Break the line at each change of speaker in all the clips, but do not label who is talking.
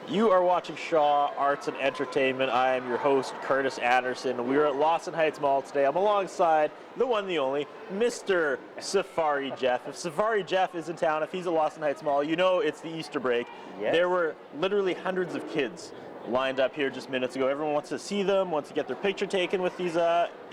You are watching Shaw Arts and Entertainment. I am your host, Curtis Anderson. We're at Lawson Heights Mall today. I'm alongside the one, the only, Mr. Safari Jeff. If Safari Jeff is in town, if he's at Lawson Heights Mall, you know it's the Easter break.
Yes.
There were literally hundreds of kids lined up here just minutes ago. Everyone wants to see them, wants to get their picture taken with these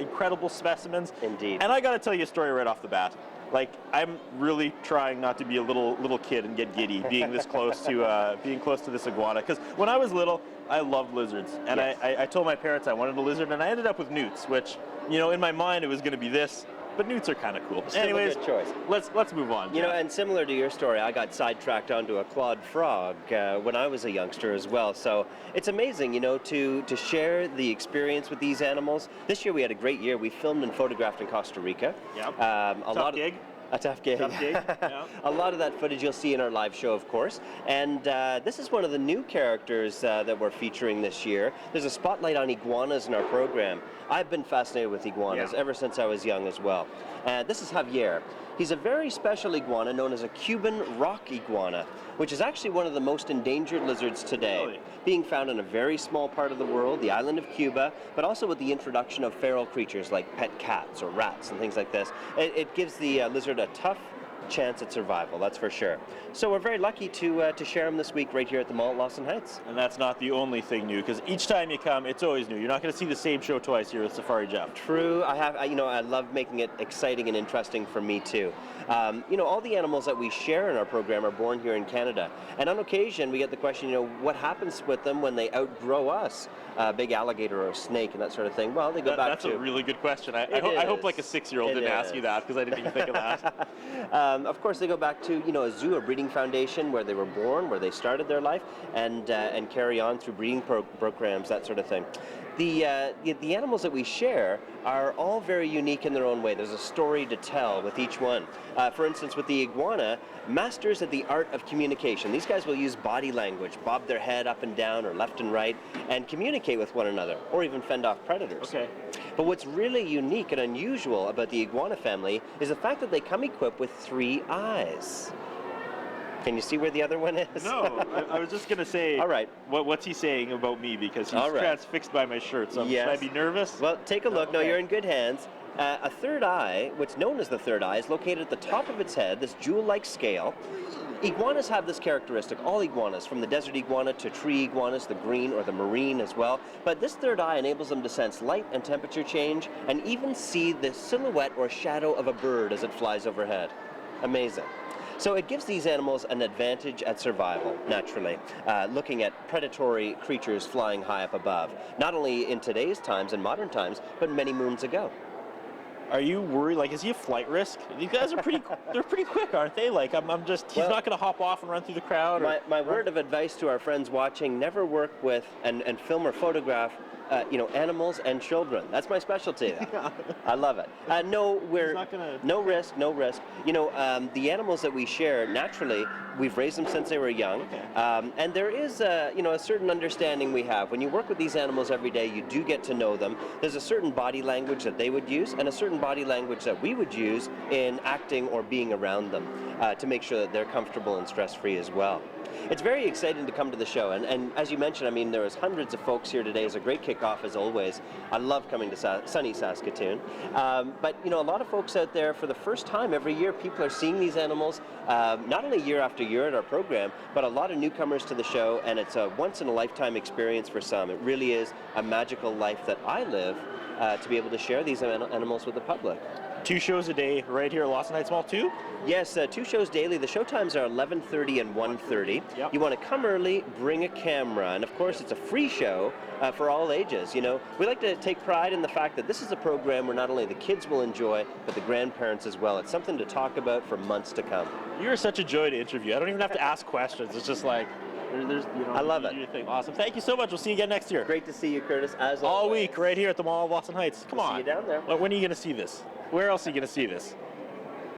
incredible specimens.
Indeed.
And I got to tell you a story right off the bat. Like, I'm really trying not to be a little kid and get giddy being this close to this iguana. Because when I was little, I loved lizards, and
Yes.
I told my parents I wanted a lizard, and I ended up with newts, which, you know, in my mind it was going to be this, but newts are kind of cool.
Still
Anyways,
a good choice.
let's move on.
You know, and similar to your story, I got sidetracked onto a clawed frog when I was a youngster as well. So it's amazing, you know, to share the experience with these animals. This year we had a great year. We filmed and photographed in Costa Rica.
Yep.
Tough
gig.
A tough gig.
Yeah.
A lot of that footage you'll see in our live show, of course. And this is one of the new characters that we're featuring this year. There's a spotlight on iguanas in our program. I've been fascinated with iguanas ever since I was young as well. This is Javier. He's a very special iguana known as a Cuban rock iguana, which is actually one of the most endangered lizards today,
Really?
being found in a very small part of the world, the island of Cuba, but also with the introduction of feral creatures like pet cats or rats and things like this. It gives the lizard a tough chance at survival, that's for sure. So we're very lucky to share him this week right here at the mall at Lawson Heights.
And that's not the only thing new, because each time you come, it's always new. You're not going to see the same show twice here with Safari Jeff.
True. I love making it exciting and interesting for me too. You know, all the animals that we share in our program are born here in Canada, and on occasion we get the question, you know, what happens with them when they outgrow us? Big alligator or a snake and that sort of thing. Well, they go back
That's
to...
a really good question. I hope like a 6-year-old didn't ask you that, because I didn't even think of that.
Of course, they go back to, you know, a zoo, a breeding foundation where they were born, where they started their life, and carry on through breeding programs, that sort of thing. The animals that we share are all very unique in their own way. There's a story to tell with each one. For instance, with the iguana, masters at the art of communication. These guys will use body language, bob their head up and down or left and right, and communicate with one another, or even fend off predators.
Okay.
But what's really unique and unusual about the iguana family is the fact that they come equipped with 3 eyes. Can you see where the other one is?
No, I was just going to say,
all right.
What's he saying about me? Because he's
All right.
transfixed by my shirt, so
Yes.
should I be nervous?
Well, take a look. No,
okay.
you're in good hands. A third eye, what's known as the third eye, is located at the top of its head, this jewel-like scale. Iguanas have this characteristic, all iguanas, from the desert iguana to tree iguanas, the green or the marine as well. But this third eye enables them to sense light and temperature change, and even see the silhouette or shadow of a bird as it flies overhead. Amazing. So it gives these animals an advantage at survival, naturally, looking at predatory creatures flying high up above, not only in today's times and modern times, but many moons ago.
Are you worried? Like, is he a flight risk? These guys are they're pretty quick, aren't they? Like, he's not going to hop off and run through the crowd.
My word of advice to our friends watching, never work with and film or photograph animals and children. That's my specialty. I love it. No risk. You know, the animals that we share, naturally, we've raised them since they were young.
Okay.
And there is, a certain understanding we have. When you work with these animals every day, you do get to know them. There's a certain body language that they would use and a certain body language that we would use in acting or being around them to make sure that they're comfortable and stress-free as well. It's very exciting to come to the show, and as you mentioned, I mean, there was hundreds of folks here today. It's a great kickoff as always. I love coming to sunny Saskatoon. But you know, a lot of folks out there, for the first time every year, people are seeing these animals, not only year after year at our program, but a lot of newcomers to the show, and it's a once-in-a-lifetime experience for some. It really is a magical life that I live to be able to share these animals with the public.
2 shows a day right here at Lawson Heights Mall, too?
Yes, 2 shows daily. The show times are 11:30 and 1:30.
Yep.
You want to come early, bring a camera, and of course it's a free show for all ages. You know, we like to take pride in the fact that this is a program where not only the kids will enjoy, but the grandparents as well. It's something to talk about for months to come.
You're such a joy to interview. I don't even have to ask questions. It's just like,
I love it.
Your thing. Awesome. Thank you so much. We'll see you again next year.
Great to see you, Curtis, as
All
always.
week right here at the Mall of Lawson Heights. Come on.
See you down there.
When are you going to see this? Where else are you going to see this?